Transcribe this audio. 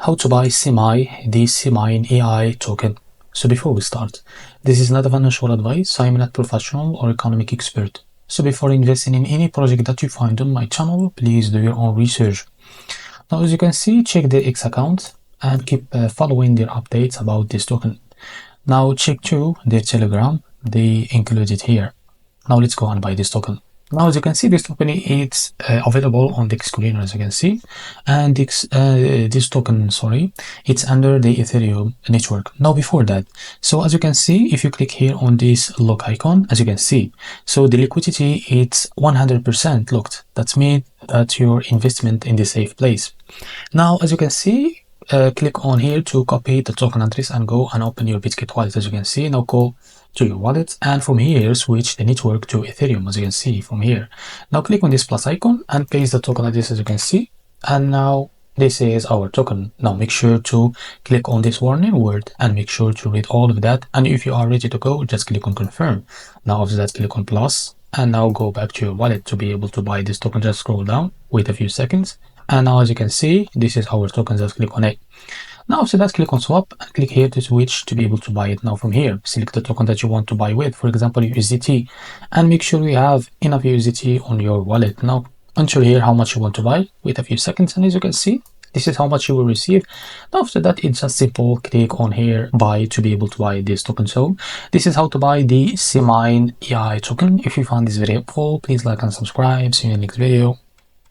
How to buy SIMAI, the SIMIAN AI token. So before we start, this is not a financial advice. I'm not professional or economic expert. So before investing in any project that you find on my channel, please do your own research. Now, as you can see, check the X account and keep following their updates about this token. Now check too their Telegram, they include it here. Now let's go and buy this token. Now as you can see, this token is available on the screen, as you can see, and this token, sorry, it's under the Ethereum network. Now before that, so as you can see, if you click here on this lock icon, as you can see, so the liquidity it's 100% locked. That means that your investment in the safe place. Now as you can see, click on here to copy the token address and go and open your Bitget wallet. As you can see, now go to your wallet and from here switch the network to Ethereum, as you can see from here. Now click on this plus icon and paste the token address, as you can see, and now this is our token. Now make sure to click on this warning word and make sure to read all of that, and if you are ready to go, just click on confirm. Now after that, click on plus and now go back to your wallet to be able to buy this token. Just scroll down, wait a few seconds, and now as you can see, this is our token. Just click on it. Now after that, click on swap and click here to switch to be able to buy it. Now from here, select the token that you want to buy with, for example USDT, and make sure you have enough USDT on your wallet. Now enter here how much you want to buy, wait a few seconds, and as you can see, this is how much you will receive. Now after that, it's just simple, click on here buy to be able to buy this token. So this is how to buy the SIMIAN AI token. If you found this very helpful, please like and subscribe. See you in the next video.